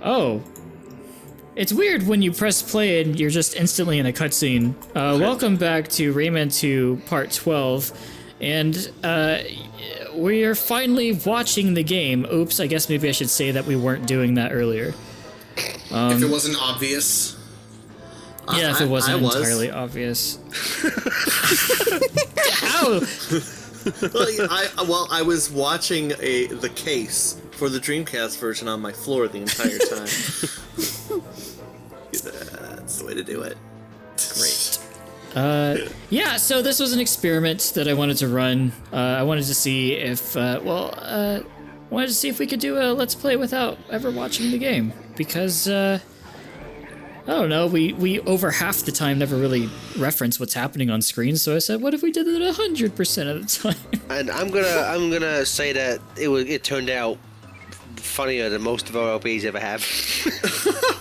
Oh. It's weird when you press play and you're just instantly in a cutscene. Welcome back to Rayman 2 Part 12. And we are finally watching the game. Oops, I guess maybe I should say that we weren't doing that earlier. If it wasn't obvious. Yeah, if it wasn't entirely obvious. Ow! I was watching the case for the Dreamcast version on my floor the entire time. That's the way to do it. Great. Yeah, so this was an experiment that I wanted to run. I wanted to see if, wanted to see if we could do a Let's Play without ever watching the game. Because, I don't know, we over half the time never really reference what's happening on screen, so I said, what if we did it 100% of the time? And I'm gonna say that it turned out funnier than most of our LPs ever have.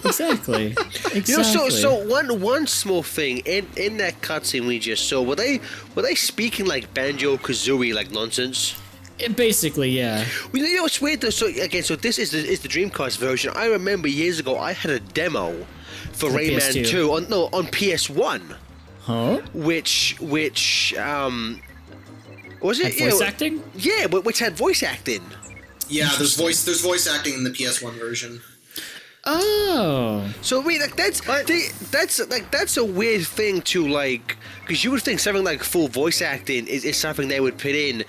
Exactly. You know, so one small thing in that cutscene we just saw, were they speaking like Banjo-Kazooie like nonsense? Basically, yeah. Well, you know what's weird though? So this is the Dreamcast version. I remember years ago I had a demo for Rayman 2 on PS1. Huh? Which was it? Had voice acting? Yeah, which had voice acting. Yeah, there's voice acting in the PS1 version. Oh. So I mean, like that's a weird thing to like, because you would think something like full voice acting is something they would put in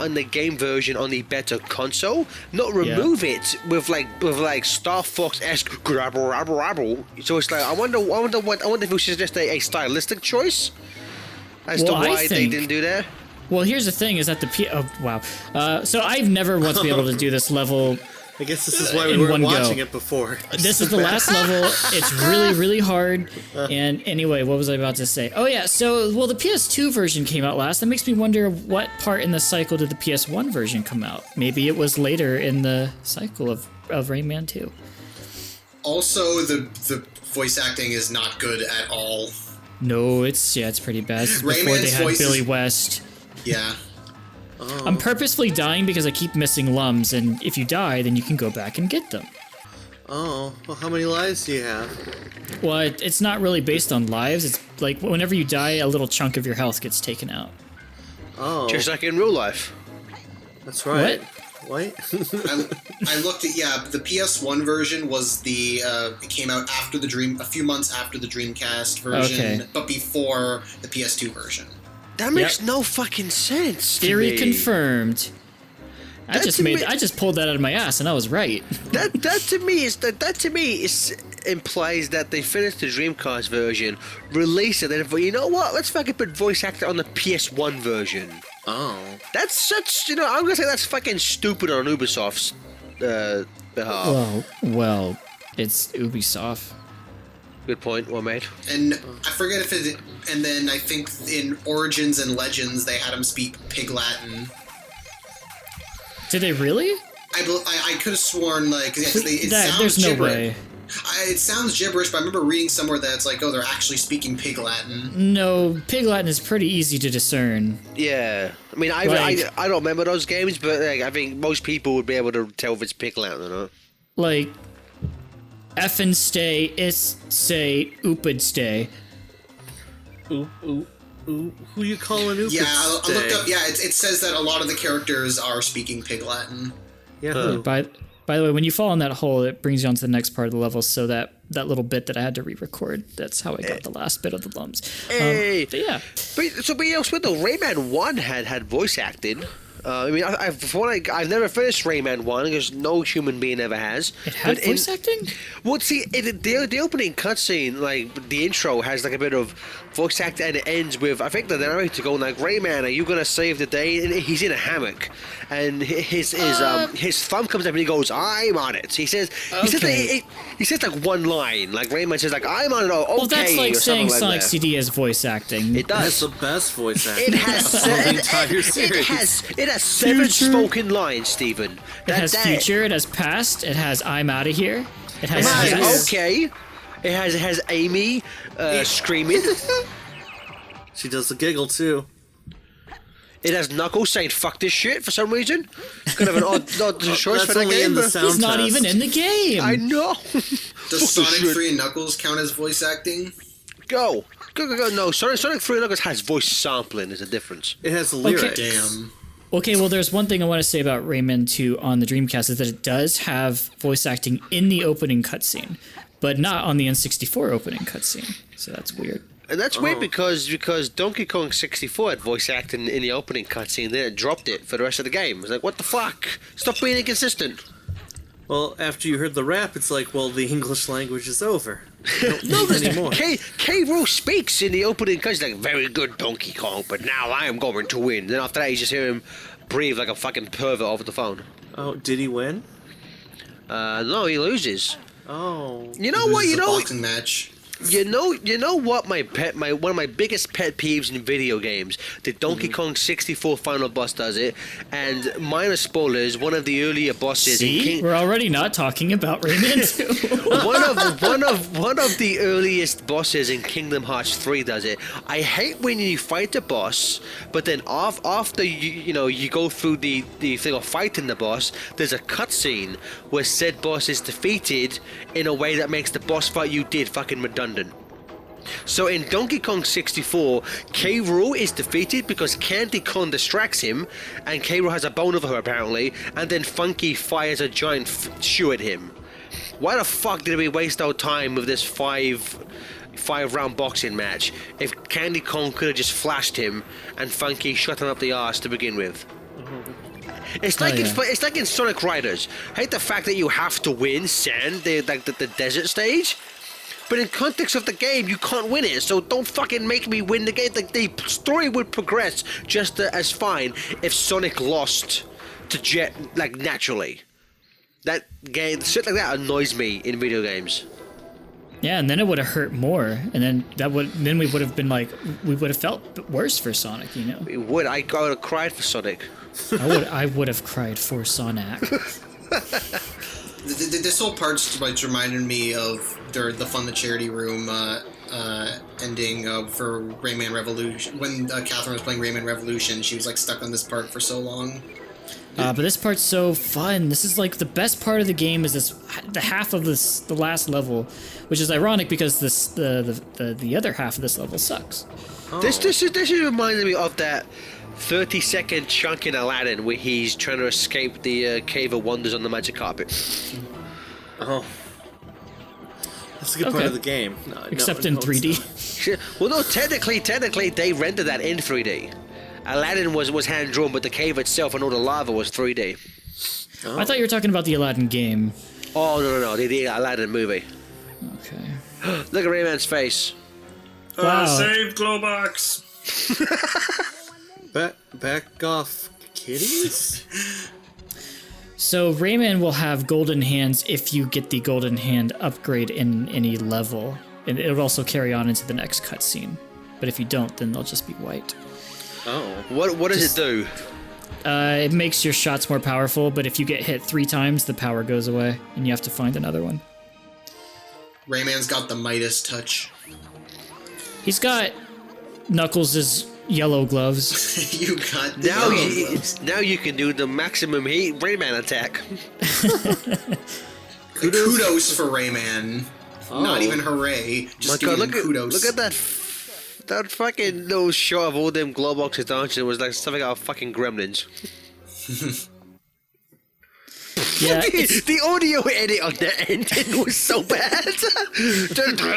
on the game version on the better console, not remove it with like Star Fox-esque grabble rabble rabble. So it's like I wonder if it was just a stylistic choice as to why they didn't do that. Well, here's the thing: is that so I've never once been able to do this level. I guess this is why we weren't watching it before. This is the last level. It's really, really hard. And anyway, what was I about to say? Oh yeah, so the PS2 version came out last. That makes me wonder what part in the cycle did the PS1 version come out? Maybe it was later in the cycle of Rayman 2. Also, the voice acting is not good at all. No, it's pretty bad. This is before they had Billy West. Yeah. Oh. I'm purposefully dying because I keep missing lums, and if you die, then you can go back and get them. Oh, well, how many lives do you have? Well, it's not really based on lives. It's like whenever you die, a little chunk of your health gets taken out. Oh. Just like in real life. That's right. What? I looked at, the PS1 version was it came out after a few months after the Dreamcast version, but before the PS2 version. That makes no fucking sense. Theory confirmed. I just pulled that out of my ass, and I was right. That to me implies that they finished the Dreamcast version, released it, and thought, you know what? Let's fucking put voice actor on the PS1 version. Oh. That's such, I'm gonna say that's fucking stupid on Ubisoft's behalf. Well, it's Ubisoft. Good point, well made. And I forget if it. And then I think in Origins and Legends they had him speak Pig Latin. Did they really? I could have sworn it sounds there's no gibberish. way. It sounds gibberish, but I remember reading somewhere that it's like, oh, they're actually speaking Pig Latin. No, Pig Latin is pretty easy to discern. Yeah, I mean, I don't remember those games, but I think most people would be able to tell if it's Pig Latin or not. Like, effin' stay, is say, oopid stay. Who you calling Oopid? Yeah, I looked up. Yeah, it says that a lot of the characters are speaking Pig Latin. Yeah. By the way, when you fall in that hole, it brings you on to the next part of the level. So that little bit that I had to re-record, that's how I got the last bit of the lums. Hey, but yeah. But though, Rayman 1 had voice acting. I mean, I've never finished Rayman 1 because no human being ever has. It had voice acting? Well, see, the opening cutscene, like the intro, has like a bit of voice acting, and it ends with, I think the narrator going like, "Rayman, are you gonna save the day?" And he's in a hammock, and his thumb comes up and he goes, "I'm on it." He says like one line, like Rayman says like, "I'm on it." Okay, well, that's like saying like Sonic that. CD has voice acting. It does. That's the best voice acting. It has the entire series. It has 7 spoken lines, Stephen. It has future. It has past. It has I'm out of here. It has okay. It has Amy screaming. She does the giggle too. It has Knuckles saying "fuck this shit" for some reason. Kind of an odd choice for That's that only game. in the but- sound He's not test. even in the game. I know. Does Sonic 3 and Knuckles count as voice acting? Go. No, Sonic 3 Knuckles has voice sampling. There's a difference. It has lyrics. Damn. Okay, well, there's one thing I want to say about Rayman 2 on the Dreamcast is that it does have voice acting in the opening cutscene, but not on the N64 opening cutscene. So that's weird. And that's weird because Donkey Kong 64 had voice acting in the opening cutscene, then it dropped it for the rest of the game. It's like, what the fuck? Stop being inconsistent. Well, after you heard the rap, it's like, well, the English language is over. No, anymore. K. Rool speaks in the opening cutscene like, very good Donkey Kong, but now I am going to win. Then after that, you just hear him breathe like a fucking pervert over the phone. Oh, did he win? No, he loses. Oh. You know what? Loses a boxing match. You know what? One of my biggest pet peeves in video games. The Donkey Kong 64 final boss does it, and minor spoilers. One of the earlier bosses. See, we're already not talking about Rayman 2. one of the earliest bosses in Kingdom Hearts 3 does it. I hate when you fight a boss, but then after you go through the thing of fighting the boss, there's a cutscene where said boss is defeated in a way that makes the boss fight you did fucking redundant. So in Donkey Kong 64, K. Rool is defeated because Candy Kong distracts him, and K. Rool has a bone over her apparently, and then Funky fires a giant shoe at him. Why the fuck did we waste our time with this five round boxing match if Candy Kong could have just flashed him and Funky shot him up the arse to begin with? It's like it's like in Sonic Riders. I hate the fact that you have to win Sand, the desert stage. But in context of the game, you can't win it, so don't fucking make me win the game. The story would progress just as fine if Sonic lost to Jet, like, naturally. That game, shit like that annoys me in video games. Yeah, and then it would have hurt more, and then we would have been like, we would have felt worse for Sonic, you know? It would. I would have cried for Sonic. I would have cried for Sonic. This whole part's like reminded me of the Fund the Charity Room ending for Rayman Revolution. When Catherine was playing Rayman Revolution, she was like stuck on this part for so long. But this part's so fun. This is like the best part of the game. Is the half of the last level, which is ironic because the other half of this level sucks. Oh. This reminded me of that 30-second chunk in Aladdin where he's trying to escape the Cave of Wonders on the magic carpet. Oh. That's a good part of the game. Except in 3D. Well, no, technically, they rendered that in 3D. Aladdin was hand-drawn, but the cave itself and all the lava was 3D. Oh. I thought you were talking about the Aladdin game. Oh, no, the Aladdin movie. Okay. Look at Rayman's face. Wow. Save Globox! Back off, kitties? So Rayman will have golden hands if you get the golden hand upgrade in any level, and it'll also carry on into the next cutscene. But if you don't, then they'll just be white. Oh. What does it do? It makes your shots more powerful, but if you get hit 3 times, the power goes away, and you have to find another one. Rayman's got the Midas touch. He's got Knuckles' yellow gloves. You got the Now you can do the maximum heat Rayman attack. Kudos for Rayman. Oh. Not even hooray. Just My God, giving kudos. look at that fucking little shot of all them Globoxes dancing. It was like something out of fucking Gremlins. Yeah, the audio edit on that ending was so bad.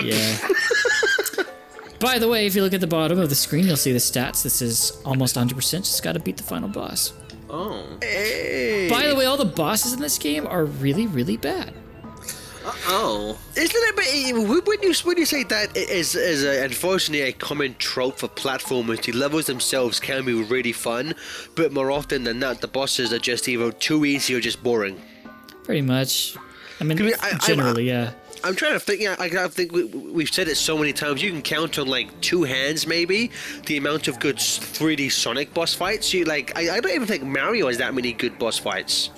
yeah. By the way, if you look at the bottom of the screen, you'll see the stats. This is almost 100%. Just gotta beat the final boss. Oh. Hey. By the way, all the bosses in this game are really, really bad. Oh. Isn't it? When you say that is unfortunately a common trope for platformers, the levels themselves can be really fun, but more often than not, the bosses are just either too easy or just boring. Pretty much. I mean, generally, yeah. I'm trying to think. Yeah, I think we've said it so many times. You can count on like 2 hands, maybe, the amount of good 3D Sonic boss fights. I don't even think Mario has that many good boss fights.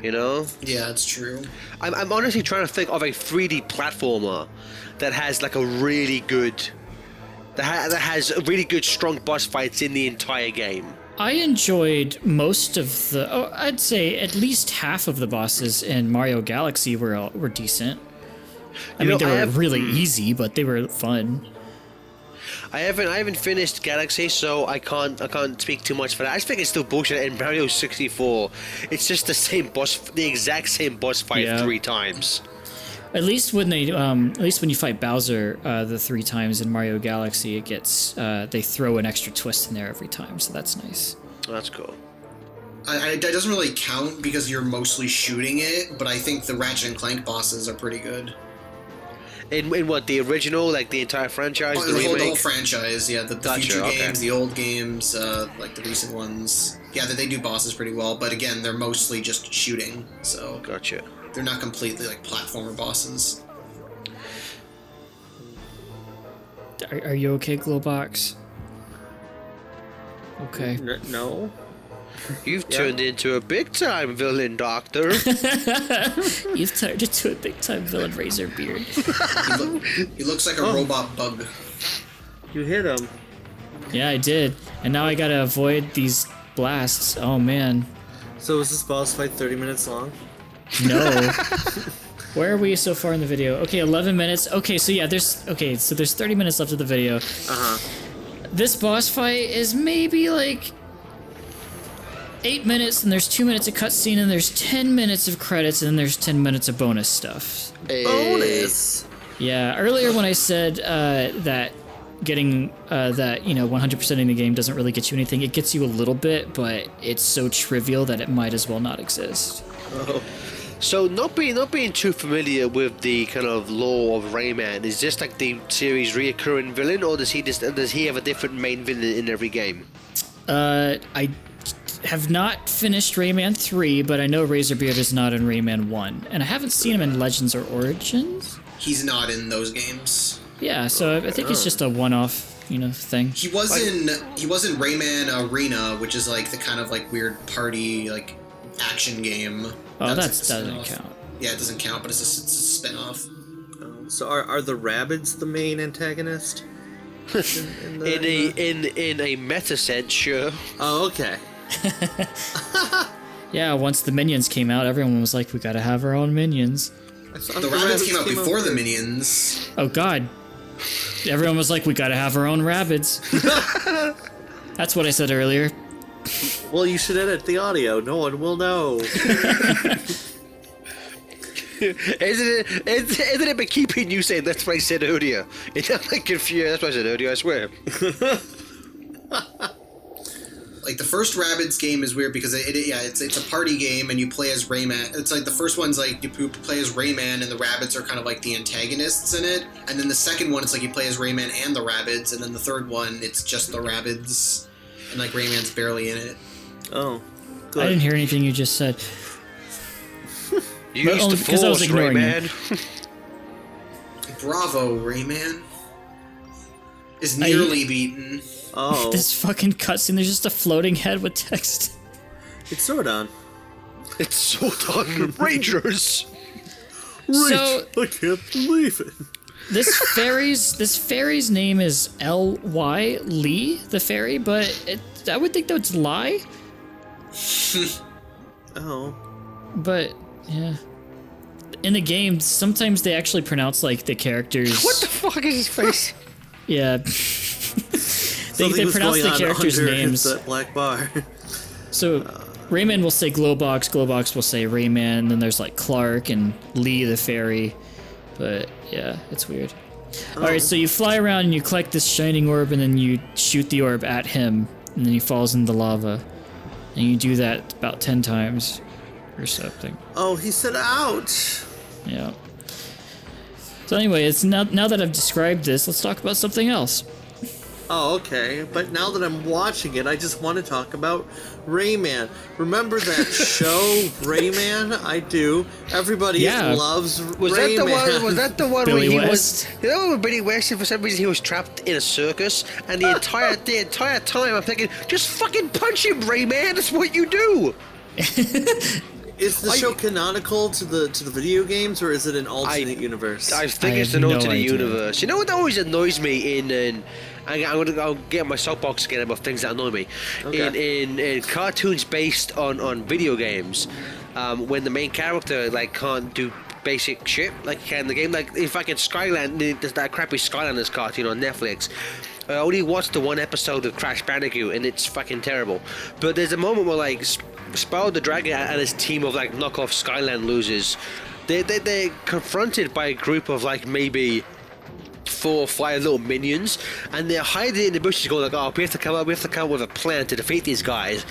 You know? Yeah, that's true. I'm honestly trying to think of a 3D platformer that has like a really good, that has really good strong boss fights in the entire game. I enjoyed most of the. Oh, I'd say at least half of the bosses in Mario Galaxy were decent. I mean, they were really easy, but they were fun. I haven't finished Galaxy, so I can't speak too much for that. I just think it's still bullshit. In Mario 64, it's just the exact same boss fight 3 times. At least when you fight Bowser the 3 times in Mario Galaxy, it gets they throw an extra twist in there every time, so that's nice. That's cool. It doesn't really count because you're mostly shooting it, but I think the Ratchet and Clank bosses are pretty good. In what, the original, like the entire franchise, the whole franchise, yeah, the future games, the old games, like the recent ones. Yeah, they do bosses pretty well, but again, they're mostly just shooting, so gotcha. They're not completely like platformer bosses. Are you okay, Glowbox? Okay. No. You've turned into a big-time villain, Doctor. You've turned into a big-time villain, Razorbeard. He looks like a robot bug. You hit him. Yeah, I did. And now I gotta avoid these blasts. Oh, man. So is this boss fight 30 minutes long? No. Where are we so far in the video? Okay, 11 minutes. Okay, so yeah, there's 30 minutes left of the video. Uh-huh. This boss fight is maybe like 8 minutes, and there's 2 minutes of cutscene, and there's 10 minutes of credits, and then there's 10 minutes of bonus stuff. Bonus? Yeah, earlier when I said that getting that 100%ing the game doesn't really get you anything, it gets you a little bit, but it's so trivial that it might as well not exist. Oh. So not being too familiar with the kind of lore of Rayman, is this like the series' reoccurring villain, or does he have a different main villain in every game? I have not finished Rayman 3, but I know Razorbeard is not in Rayman 1, and I haven't seen him in Legends or Origins. He's not in those games. Yeah, so I think it's just a one-off, thing. He was in Rayman Arena, which is like the kind of like weird party like action game. Oh, that like doesn't count. Yeah, it doesn't count, but it's a spin-off. So are the Rabbids the main antagonist? In a meta sense, sure. Oh, okay. Yeah, once the Minions came out, everyone was like, we gotta have our own Minions. The Rabbids came out before the Minions. Oh, God. Everyone was like, we gotta have our own Rabbids. That's what I said earlier. Well, you should edit the audio. No one will know. Isn't it by keeping you saying that's what I said earlier? It's not like confused. That's what I said earlier, I swear. Like the first Rabbids game is weird because it's a party game and you play as Rayman. It's like the first one's like you play as Rayman and the Rabbids are kind of like the antagonists in it, and then the second one it's like you play as Rayman and the Rabbids, and then the third one it's just the Rabbids and like Rayman's barely in it. Oh, good. I didn't hear anything you just said. Use the because I was force, ignoring Rayman. Bravo, Rayman is nearly beaten. Oh, This fucking cutscene, there's just a floating head with text. it's Zordon. It's so done, Rangers. So, I can't believe it. this fairy's name is L.Y. Lee, the fairy, but I would think that's Lie. Oh. But, yeah. In the game, sometimes they actually pronounce, like, the characters... What the fuck is his face? Yeah. they pronounce the characters' names. That black bar. So, Rayman will say Glowbox, Glowbox will say Rayman, then there's, like, Clark and Lee the fairy. But, yeah, it's weird. Alright, so you fly around and you collect this shining orb, and then you shoot the orb at him, and then he falls in the lava. And you do that about 10 times or something. Oh, he said ouch. Yeah. So anyway, it's now that I've described this, let's talk about something else. Oh, okay. But now that I'm watching it, I just want to talk about Rayman. Remember that show, Rayman? I do. Everybody loves Was Rayman. that the one Billy where he West? was? You know, when Billy West, for some reason, he was trapped in a circus, and the entire time, I'm thinking, just fucking punch him, Rayman. That's what you do. Is the show canonical to the video games, or is it an alternate universe? I think it's have an no alternate idea. universe. You know what always annoys me in I'll get my soapbox again about things that annoy me. Okay. In cartoons based on video games, when the main character like can't do basic shit like he can in the game. Like in fucking Skyland, there's that crappy Skylanders cartoon on Netflix. I only watched the one episode of Crash Bandicoot and it's fucking terrible. But there's a moment where like Spyro the Dragon and his team of like knockoff Skyland losers, they're confronted by a group of like maybe 4 or 5 little minions, and they're hiding in the bushes going like, oh, we have to come up with a plan to defeat these guys.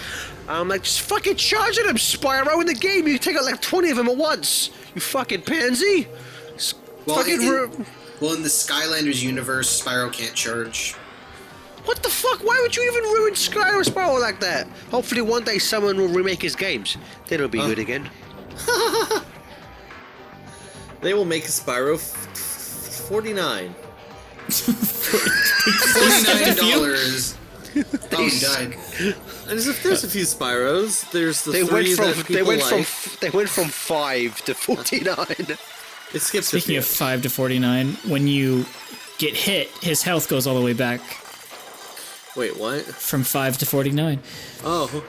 I'm like, just fucking charge at them, Spyro. In the game you take out like 20 of them at once, you fucking pansy. Well, Fucking in the Skylanders universe, Spyro can't charge. What the fuck? Why would you even ruin Spyro like that? Hopefully one day someone will remake his games. Then it'll be good again. They will make a Spyro 49. $49. Oh, he died. And there's a few Spyros. There's the They three went that people like. from 5 to 49. It skips a Speaking few. of 5 to 49, when you get hit, his health goes all the way back Wait, what? from 5 to 49. Oh.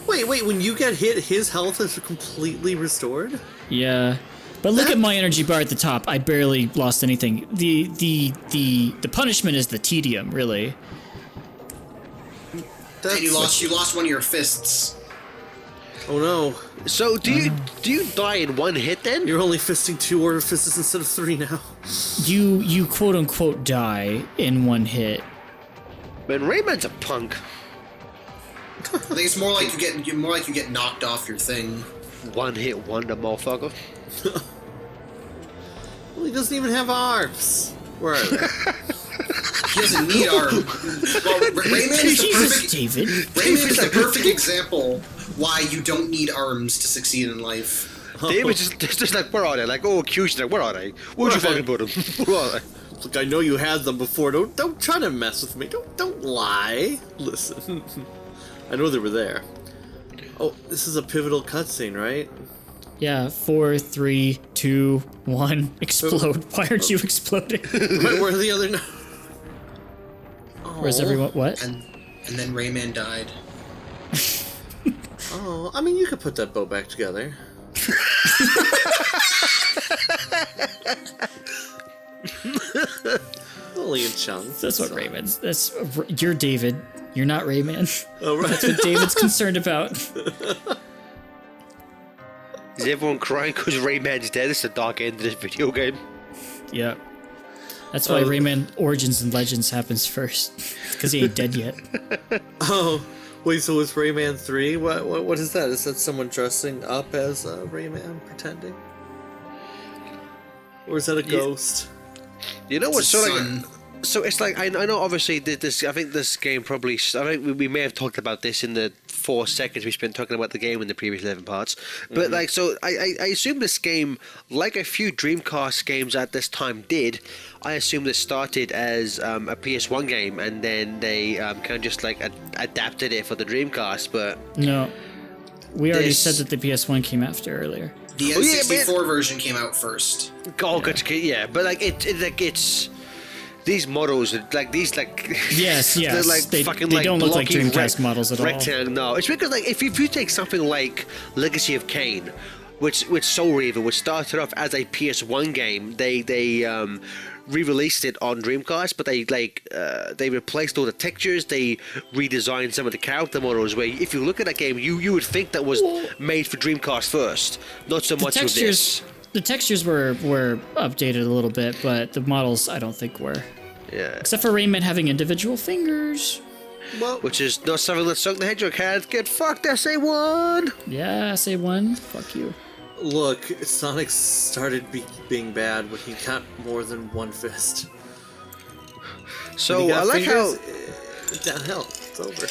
Wait, when you get hit, his health is completely restored? Yeah. But look at my energy bar at the top. I barely lost anything. The punishment is the tedium, really. And you lost one of your fists. Oh no. So do you die in one hit then? You're only fisting 2 orifices instead of 3 now. You quote unquote die in one hit. Man, Rayman's a punk. I think it's more like you get knocked off your thing. One hit wonder, motherfucker. Well, he doesn't even have arms. Where are they? He doesn't need arms. Well, Rayman is the Jesus, perfect. David. Rayman is the perfect example why you don't need arms to succeed in life. David's just like, where are they? Like, oh, Q's like, where are they? Where'd you fucking put them? Where are they? Look, I know you had them before. Don't try to mess with me. Don't lie. Listen. I know they were there. Oh, this is a pivotal cutscene, right? Yeah, 4, 3, 2, 1, explode. Why aren't you exploding? Right, where are the other? Where's everyone? What? And then Rayman died. Oh, I mean, you could put that bow back together. Only in chunks. That's what Rayman's. You're David. You're not Rayman. Oh, right. That's what David's concerned about. Is everyone crying because Rayman's dead? It's the dark end of this video game. Yep. That's why Rayman Origins and Legends happens first. Because he ain't dead yet. Oh, wait. So it's Rayman 3? What is that? Is that someone dressing up as Rayman, pretending? Or is that a ghost? You know what's It's so a like? son. So it's like I know obviously this. I think this game probably. I think we may have talked about this in the 4 seconds we spent talking about the game in the previous 11 parts. But like, so I assume this game, like a few Dreamcast games at this time did, I assume this started as a PS1 game and then they kind of just like adapted it for the Dreamcast. But No. We already This- said that the PS1 came after earlier. The Oh, yeah, N64 version came out first. yeah, but like it's. These models, like these, like Yes, they're yes. like They fucking don't look like blocky Dreamcast models at all. rectangle. No, it's because like if you take something like Legacy of Kain, which Soul Reaver, which started off as a PS1 game, they re-released it on Dreamcast, but they replaced all the textures, they redesigned some of the character models. Where if you look at that game, you would think that was made for Dreamcast first, not so much with this. The textures were updated a little bit, but the models I don't think were. Yeah, Except for Rayman having individual fingers. Well, which is not something that Sonic the Hedgehog had. Get fucked, SA1. Yeah, say one. Fuck you. look, Sonic started being bad when he got more than one fist. So When he got I like how. downhill. It's over.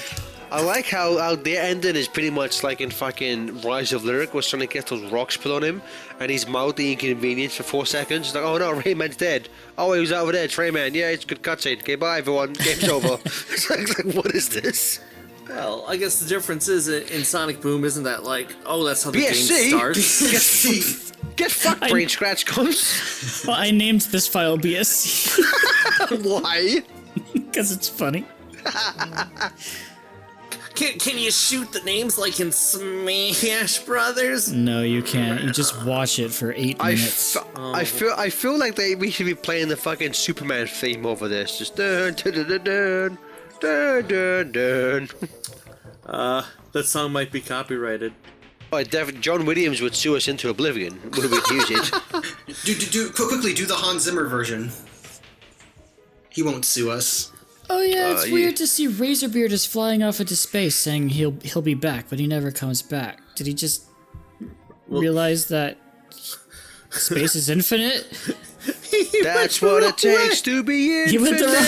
I like how their ending is pretty much like in fucking Rise of Lyric, where Sonic gets those rocks put on him, and he's mildly inconvenienced for 4 seconds. It's like, oh no, Rayman's dead. Oh, he was over there. It's Rayman. Yeah, it's a good cutscene. Okay, bye everyone. Game's over. It's like, what is this? Well, I guess the difference is in Sonic Boom isn't that like, oh, that's how the game BSC? starts. Get fucked, Brain Scratch Cones. Well, I named this file BSC Why? because it's funny. Can you shoot the names like in Smash Brothers? No, you can't. You just watch it for 8 minutes. I feel like we should be playing the fucking Superman theme over this. Just dun dun dun dun dun dun dun. That song might be copyrighted. Oh, John Williams would sue us into oblivion when we'd use it. Quickly do the Hans Zimmer version. He won't sue us. Oh yeah, it's yeah. weird to see Razorbeard is flying off into space saying he'll be back, but he never comes back. Did he just realize that space is infinite? That's what it takes to be infinite. He went the wrong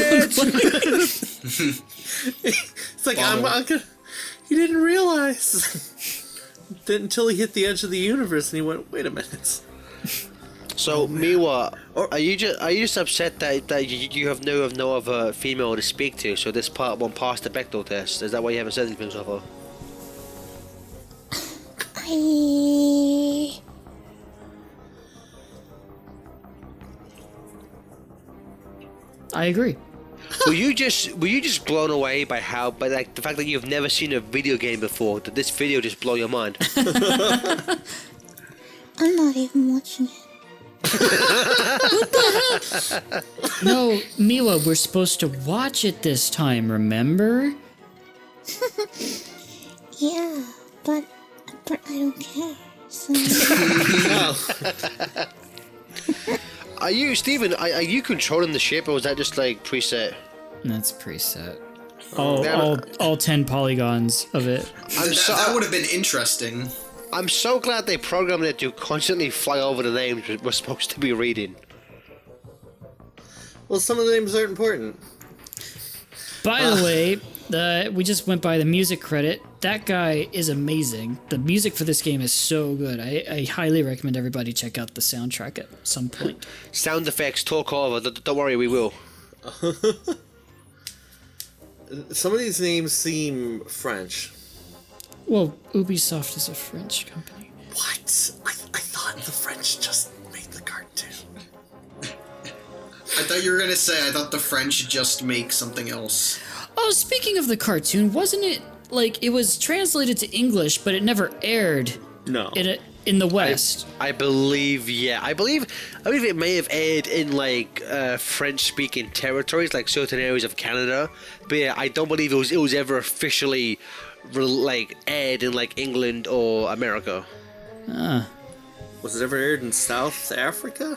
way. It's like I'm gonna. He didn't realize until he hit the edge of the universe, and he went, "Wait a minute." So, Miwa, are you just upset that you have no other female to speak to? So this part won't pass the Bechdel test. Is that why you haven't said anything so far? I agree. Were you just blown away by the fact that you've never seen a video game before? Did this video just blow your mind? I'm not even watching it. No, Miwa, we're supposed to watch it this time, remember? Yeah, but I don't care. So Are you, Steven, are you controlling the ship, or was that just like preset? That's preset. All 10 polygons of it. That would have been interesting. I'm so glad they programmed it to constantly fly over the names we're supposed to be reading. Well, some of the names aren't important. By the way, we just went by the music credit. That guy is amazing. The music for this game is so good. I highly recommend everybody check out the soundtrack at some point. Sound effects, talk over. Don't worry, we will. Some of these names seem French. Well, Ubisoft is a French company. What? I thought the French just made the cartoon. I thought you were gonna say I thought the French just make something else. Oh, speaking of the cartoon, wasn't it like it was translated to English, but it never aired No. in the West? I believe, yeah. I believe it may have aired in like French-speaking territories, like certain areas of Canada. But yeah, I don't believe it was ever officially like aired in like England or America. Was it ever aired in South Africa?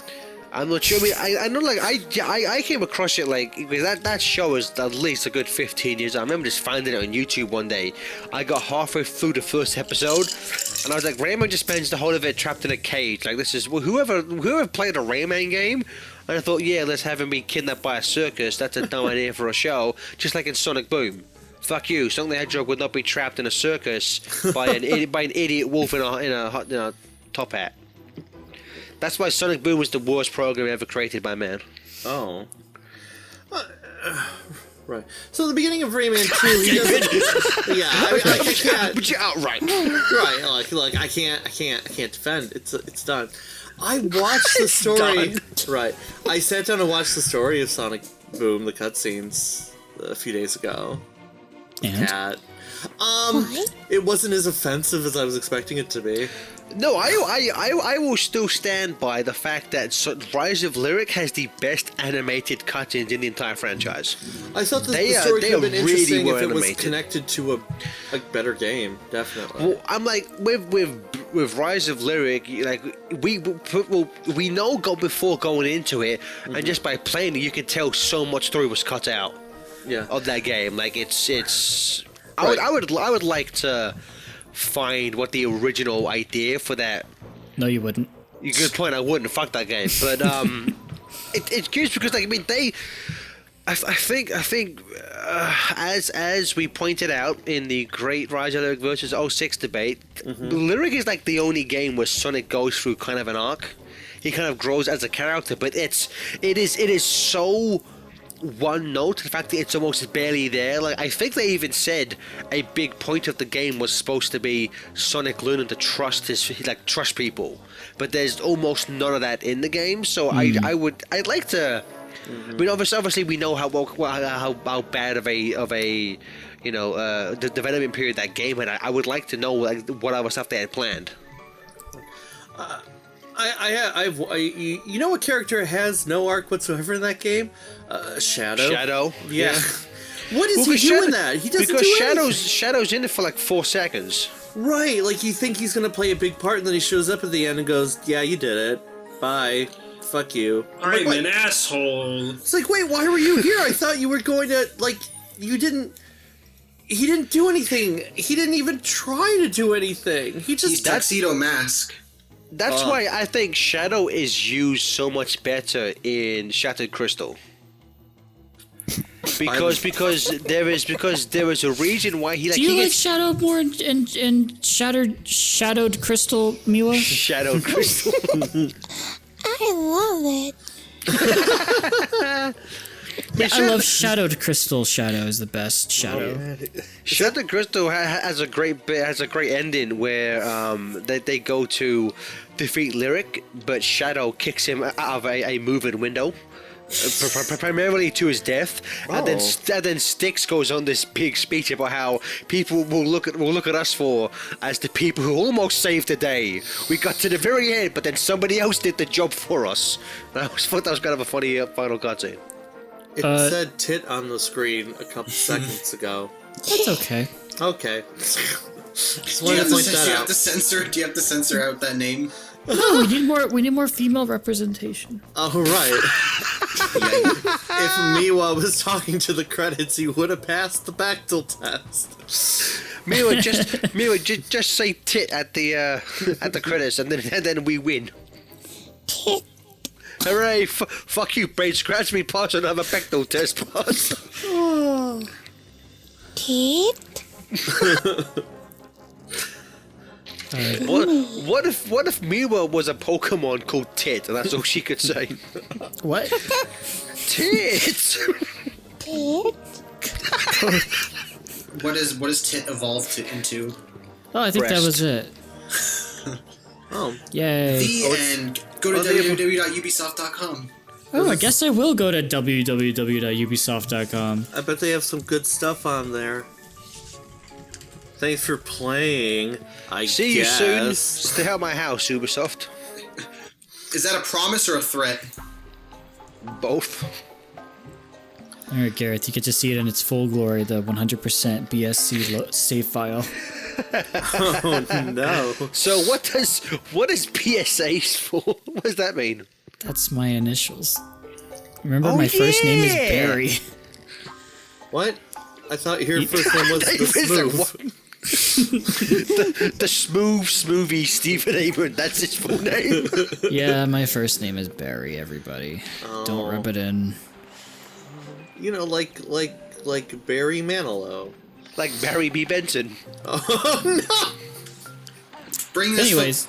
I'm not sure. I know, like I came across it like because that show is at least a good 15 years. I remember just finding it on YouTube one day. I got halfway through the first episode, and I was like, Rayman just spends the whole of it trapped in a cage. Like this is whoever played a Rayman game. And I thought, yeah, let's have him be kidnapped by a circus. That's a dumb idea for a show. Just like in Sonic Boom. Fuck you. Sonic the Hedgehog would not be trapped in a circus by an idiot wolf in a top hat. That's why Sonic Boom was the worst program ever created by man. Oh. Right. So the beginning of Rayman 2, he doesn't... Yeah, I can't... But you're outright. Right, like I can't defend. It's done. I watched the story... Right. I sat down and watched the story of Sonic Boom, the cutscenes, a few days ago. And? Cat. Why? It wasn't as offensive as I was expecting it to be. No, I will still stand by the fact that Rise of Lyric has the best animated cutscenes in the entire franchise. I thought the story could have been really interesting well if it was animated. connected to a better game, definitely. Well, I'm like with Rise of Lyric, like we know before going into it, and just by playing it, you can tell so much story was cut out Yeah. of that game. Like it's. Right. I would like to find what the original idea for that. No, you wouldn't. Good point. I wouldn't fuck that game, but it's curious because like I mean I think as we pointed out in the Great Rise of Lyric versus 06 debate, Lyric is like the only game where Sonic goes through kind of an arc. He kind of grows as a character, but it is so one note. In fact, it's almost barely there. Like, I think they even said a big point of the game was supposed to be Sonic learning to trust trust people, but there's almost none of that in the game. So I'd like to. I mean, obviously we know how bad of a the development period that game had. I would like to know what other stuff they had planned. You know what character has no arc whatsoever in that game? Shadow. Shadow. Yeah. What is he doing that? He doesn't do anything. Shadow's in it for like 4 seconds. Right, like you think he's gonna play a big part, and then he shows up at the end and goes, "Yeah, you did it. Bye. Fuck you." I'm like, an asshole. It's like, wait, why were you here? I thought you were going to you didn't. He didn't do anything. He didn't even try to do anything. He's Tuxedo Mask. That's why I think Shadow is used so much better in Shattered Crystal. Because there is a reason why he Do you like Shadow more in Shadowed Crystal, Miwa? Shadowed Crystal. I love it. I love Shadowed Crystal. Shadow is the best Shadow. Shattered Crystal has a great ending where they go to defeat Lyric, but Shadow kicks him out of a moving window. Primarily to his death, and then Styx goes on this big speech about how people will look at us as the people who almost saved the day. We got to the very end, but then somebody else did the job for us. I thought that was kind of a funny final cutscene. It said tit on the screen a couple seconds ago. That's okay. Okay. Do you have to censor out that name? No, we need more female representation. Oh, right. If Miwa was talking to the credits, he would have passed the Bechtel test. Miwa, just say tit at the credits, and then we win. Tit. Hooray! Fuck you, brain scratch me, pass another Bechtel test, pass. Tit. What if Miwa was a Pokemon called Tit, and that's all she could say? What? Tit. Tit. What does Tit evolve into? Oh, I think that Breast. was it. Oh. Yay. The end. Go to www.ubisoft.com. Oh, I guess I will go to www.ubisoft.com. I bet they have some good stuff on there. Thanks for playing. See you soon. Stay out of my house, Ubisoft. Is that a promise or a threat? Both. All right, Gareth, you get to see it in its full glory, the 100% BSC save file. Oh no. So what does PSA for? What does that mean? That's my initials. Remember, my first name is Barry. What? I thought your first name was the Smooth. the smoothie Stephen Abram. That's his full name. Yeah, my first name is Barry. Everybody, don't rub it in. You know, like Barry Manilow. Like Barry B. Benson. Oh no! Bring this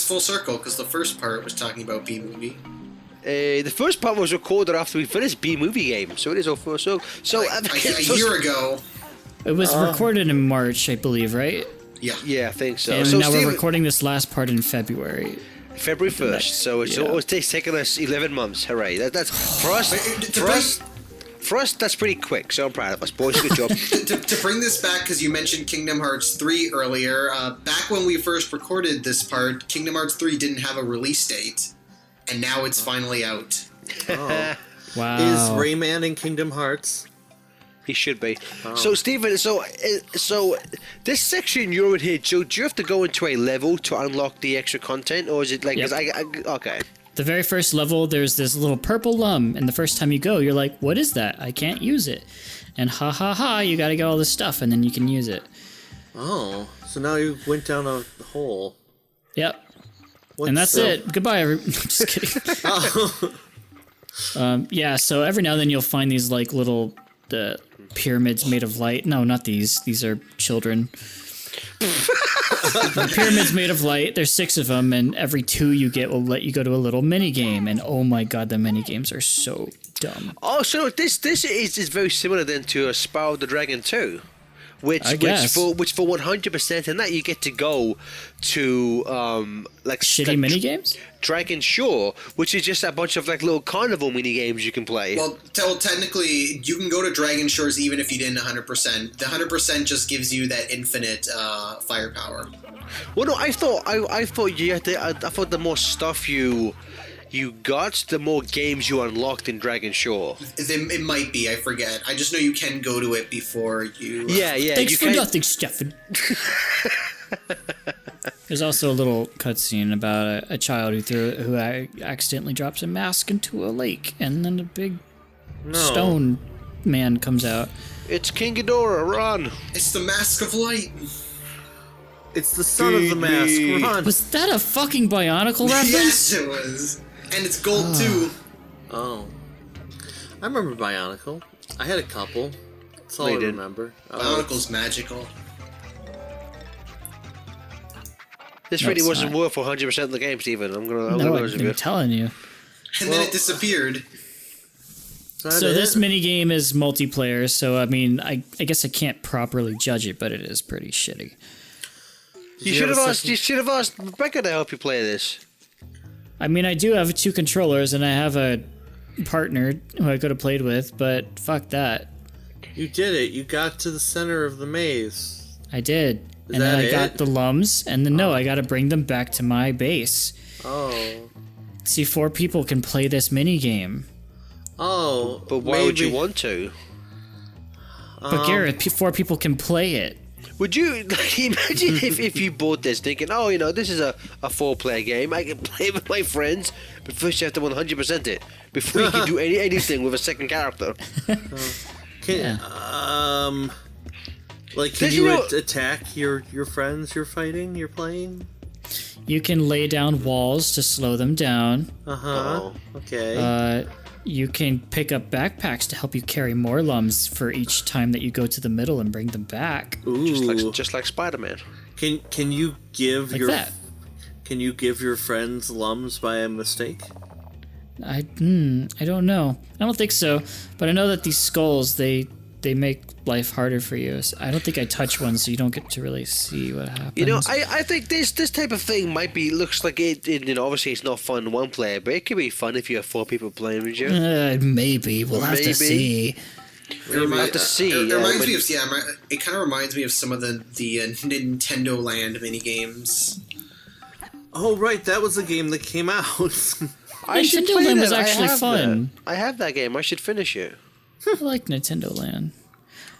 full circle, because the first part was talking about B-movie. The first part was recorded after we finished B-movie game, so it is all full circle. So a year ago. It was recorded in March, I believe, right? Yeah. Yeah, I think so. And so now Steven, we're recording this last part in February. February 1st, so it's taken us 11 months. Hooray! That's for us. For us, that's pretty quick. So I'm proud of us, boys. Good job. to bring this back, because you mentioned Kingdom Hearts 3 earlier. Back when we first recorded this part, Kingdom Hearts 3 didn't have a release date, and now it's finally out. Oh. Wow. Is Rayman in Kingdom Hearts? He should be. Oh. So Stephen, so this section you're in here, Joe, do you have to go into a level to unlock the extra content, or is it like? Yep. Okay. The very first level, there's this little purple lum, and the first time you go, you're like, what is that? I can't use it. And ha ha ha, you gotta get all this stuff, and then you can use it. Oh, so now you went down a hole. Yep. And that's it. Goodbye, everyone. Just kidding. Yeah, so every now and then you'll find these like little pyramids made of light. No, not these. These are children. The pyramid's made of light. There's 6 of them, and every 2 you get will let you go to a little mini game. And oh my god, the mini games are so dumb. Oh, so this is very similar then to Spyro the Dragon 2. I guess. Which for 100% and that you get to go to like Shitty like mini games? Dragon Shore, which is just a bunch of like little carnival mini games you can play. Well, technically, you can go to Dragon Shores even if you didn't 100%. The 100% just gives you that infinite firepower. Well, no, I thought you had to, I thought the more stuff you got, the more games you unlocked in Dragon Shore. It might be, I forget. I just know you can go to it before you... Yeah. Thanks you for nothing, Stefan. There's also a little cutscene about a child who accidentally drops a mask into a lake, and then a big stone man comes out. It's King Ghidorah, run! It's the Mask of Light. It's the son of the mask. Run. Was that a fucking Bionicle reference? Yes, it was. And it's gold, too. Oh. I remember Bionicle. I had a couple. That's all I didn't. remember. Bionicle's magical. This No, really it's wasn't not. worth 100% of the game, Steven. I'm gonna No, be honest with you. I'm telling you. And then it disappeared. So this mini game is multiplayer, so I mean, I guess I can't properly judge it, but it is pretty shitty. You you should have have a asked. You should have asked Rebecca to help you play this. I mean, I do have 2 controllers, and I have a partner who I could have played with, but fuck that. You did it. You got to the center of the maze. I did. Is And then that I got it? the lums, and then no, I gotta bring them back to my base. Oh. See, 4 people can play this mini game. Oh. But why would you maybe- want to? But Gareth, 4 people can play it. Would you like, imagine if you bought this thinking, oh, this is a 4-player game, I can play with my friends, but first you have to 100% it before you can do anything with a second character. Can, like, can Did you you know- attack your friends you're fighting, you're playing? You can lay down walls to slow them down. Uh-huh. Okay. You can pick up backpacks to help you carry more lums for each time that you go to the middle and bring them back. Ooh. Just like Spider-Man. Can you give Like your that. Can you give your friends lums by a mistake? I don't know. I don't think so. But I know that these skulls, they make life harder for you. So I don't think I touch one, so you don't get to really see what happens. I think this type of thing looks like it. Obviously, it's not fun 1 player, but it could be fun if you have 4 people playing with you. Maybe we'll have to Maybe. see. It have to see, It reminds but- me of it kind of reminds me of some of the Nintendo Land mini games. Oh right, that was a game that came out. I should Nintendo play Land was that. I actually have fun. that. I have that game. I should finish it. I like Nintendo Land.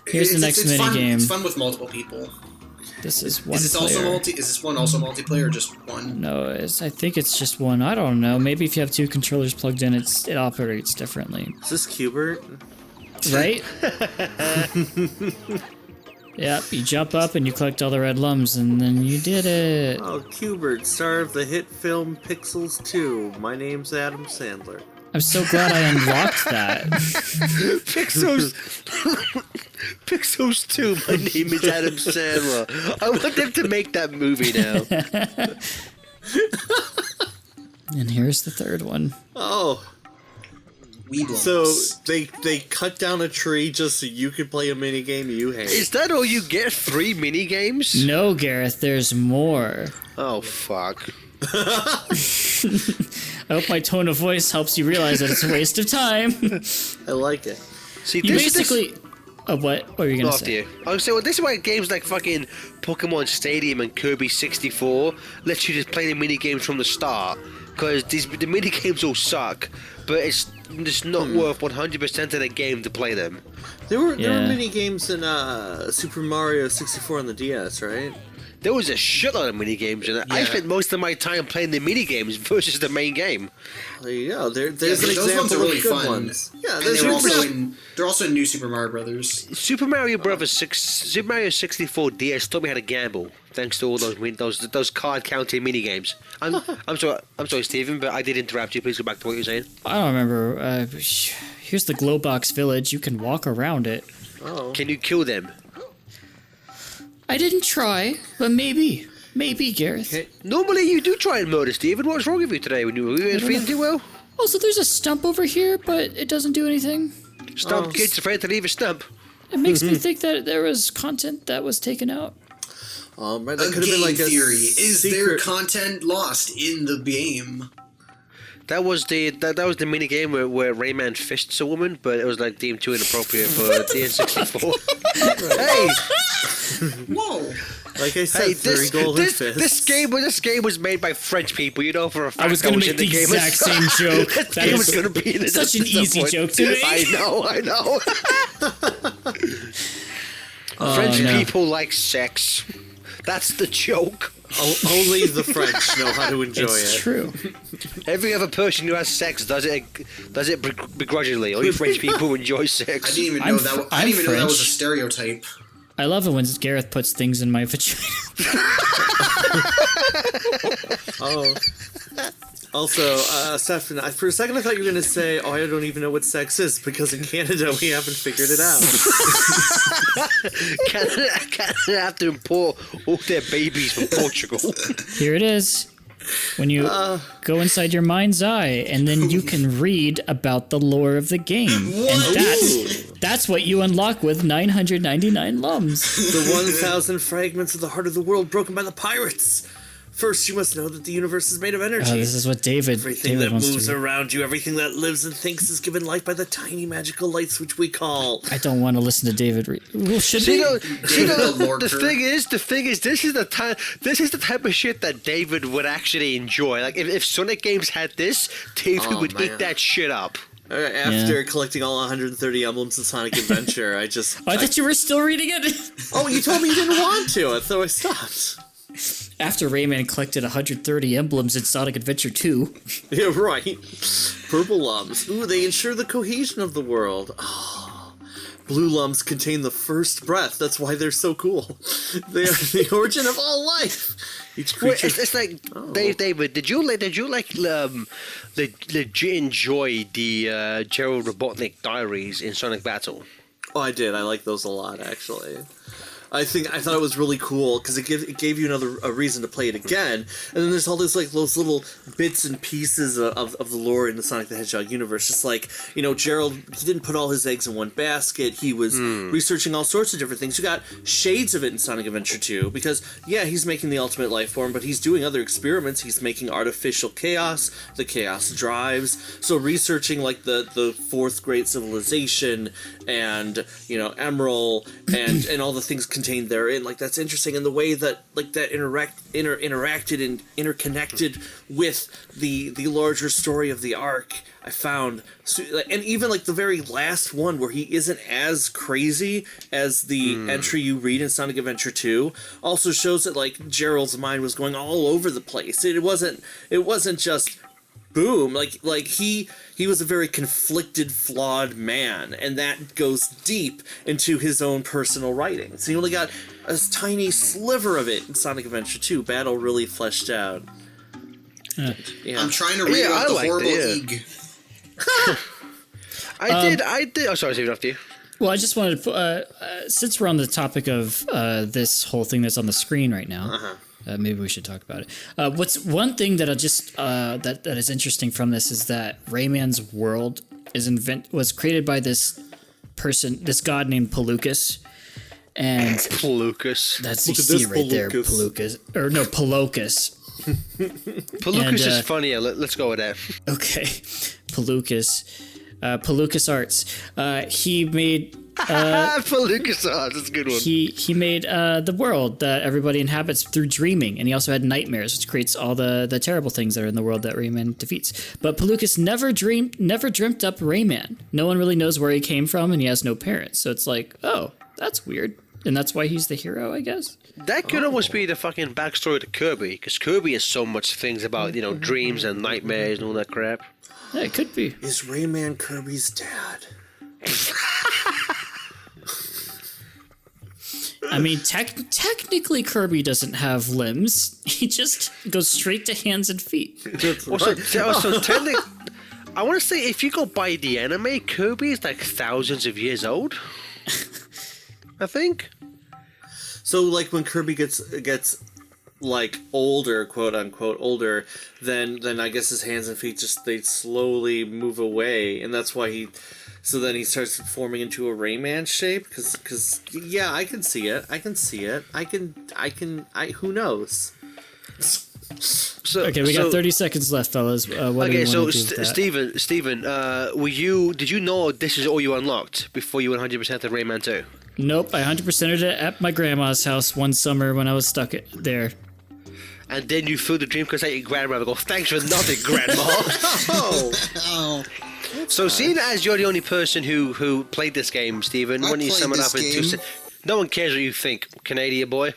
Here's the next mini fun. game. It's fun with multiple people. This is one Is this also player. Is this one also multiplayer or just one? No, I think it's just one. I don't know. Maybe if you have 2 controllers plugged in, it operates differently, Is this Cubert? right? Yep. You jump up and you collect all the red lums, and then you did it. Oh, Cubert, star of the hit film Pixels 2. My name's Adam Sandler. I'm so glad I unlocked that. Pixels 2. My name is Adam Sandler. I want them to make that movie now. And here's the 3rd one. Oh, Weeblings. so they cut down a tree just so you could play a mini game you hate. Is that all you get? 3 mini games? No, Gareth, there's more. Oh fuck. I hope my tone of voice helps you realize that it's a waste of time. I like it. See, You basically. What were you gonna After say? you. I was saying, well, this is why games like fucking Pokemon Stadium and Kirby 64 let you just play the mini games from the start. Because the mini games all suck, but it's just not worth 100% of the game to play them. There were Yeah. mini games in Super Mario 64 on the DS, right? There was a shitload of mini games in it. I Yeah. spent most of my time playing the mini games versus the main game. There you go. There's Yeah, an those example ones are really of good fun. ones. Yeah, And there's they're also in New Super Mario Brothers. Super Mario Brothers 64 DS taught me how to gamble, thanks to all those card counting mini games. I'm sorry, Stephen, but I did interrupt you. Please go back to what you were saying. I don't remember. Here's the Glowbox Village. You can walk around it. Oh. Can you kill them? I didn't try, but maybe. Maybe, Gareth. Okay. Normally you do try and murder Steven. What's wrong with you today? When you feeling too well? Also, there's a stump over here, but it doesn't do anything. Stump kids afraid to leave a stump. It makes me think that there was content that was taken out. Right, that A could have been game like a theory. Is there secret- content lost in the game? That was the mini game where Rayman fists a woman, but it was like deemed too inappropriate for the N64. Hey, Whoa. Like I said, hey, three golden fists. this game was made by French people. You know for a fact. I was going to in make the game. exact same joke. This That game is was going to be in it such an at some easy point. joke to make. I know. French no. people like sex. That's the joke. Only the French know how to enjoy It's it. true. Every other person who has sex does it begrudgingly. Only French people enjoy I sex. didn't even I'm know that. fr- I didn't even know that was a French. stereotype. I love it when Gareth puts things in my vagina. Oh. Also, Stefan, for a second I thought you were going to say, I don't even know what sex is, because in Canada we haven't figured it out. Canada have to import all their babies from Portugal. Here it is. When you go inside your mind's eye, and then you can read about the lore of the game. And that's what you unlock with 999 lums. The 1,000 fragments of the heart of the world broken by the pirates. First, you must know that the universe is made of energy. This is what David Everything that wants moves to read. around you, everything that lives and thinks is given life by the tiny magical lights which we call... I don't want to listen to David read. Well, should we? The thing is, this is the type of shit that David would actually enjoy. Like if Sonic games had this, David would man. eat that shit up. After collecting all 130 emblems in Sonic Adventure, I just... Oh, I thought you were still reading it. Oh, you told me you didn't want to, so I stopped. After Rayman collected 130 emblems in Sonic Adventure 2. Yeah, right. Purple lums. Ooh, they ensure the cohesion of the world. Oh. Blue lums contain the first breath. That's why they're so cool. They are the origin of all life. Each Wait, creature... it's like David. Did you legit enjoy the Gerald Robotnik diaries in Sonic Battle? Oh, I did. I like those a lot, actually. I thought it was really cool because it gave you a reason to play it again, and then there's all this like those little bits and pieces of the lore in the Sonic the Hedgehog universe. Just like Gerald, he didn't put all his eggs in one basket. He was researching all sorts of different things. You got shades of it in Sonic Adventure 2 because he's making the ultimate life form, but he's doing other experiments. He's making artificial chaos, the chaos drives. So researching like the fourth great civilization and Emerald and all the things contained therein, like that's interesting, and the way that like that interacted and interconnected with the larger story of the arc, I found. And even like the very last one where he isn't as crazy as the entry you read in Sonic Adventure 2 also shows that like Gerald's mind was going all over the place. It wasn't just boom, like he was a very conflicted, flawed man, and that goes deep into his own personal writings. He only got a tiny sliver of it in Sonic Adventure 2. Battle really fleshed out. Yeah. I'm trying to read Yeah, about I the liked horrible it, Eeg. I did. Oh, sorry, Steven, after you. Well, I just wanted to, since we're on the topic of this whole thing that's on the screen right now, maybe we should talk about it. What's one thing that I just that is interesting from this is that Rayman's world was created by this god named Palookas, and Palookas. that's you Look at see this, right there, Palookas. Palookas, or no, Palookas. Palookas And, is funnier. Let's go with that. Okay, Palookas. Palookas Arts. He made Palookas, that's a good one. he made the world that everybody inhabits through dreaming, and he also had nightmares, which creates all the terrible things that are in the world that Rayman defeats. But Palookas never dreamt up Rayman. No one really knows where he came from, and he has no parents. So it's like, oh, that's weird, and that's why he's the hero, I guess. That could almost be the fucking backstory to Kirby, because Kirby has so much things about dreams and nightmares and all that crap. Yeah, it could be. Is Rayman Kirby's dad? I mean, technically Kirby doesn't have limbs. He just goes straight to hands and feet. Also, technically, I want to say if you go by the anime, Kirby is like thousands of years old. I think. So like when Kirby gets like older, quote unquote older, then I guess his hands and feet they slowly move away, and that's why then he starts forming into a Rayman shape. Because yeah, I can see it. Who knows? So, Okay, we got 30 seconds left, fellas. What do we Okay, want so to do with that? Steven, did you know this is all you unlocked before you 100% of Rayman 2? Nope, I 100%ed it at my grandma's house one summer when I was stuck there. And then you threw the Dreamcast at your grandmother and go, thanks for nothing, Grandma. Oh, So seeing as you're the only person who played this game, Steven, I why don't you played sum it this up in game. No one cares what you think, Canadian boy.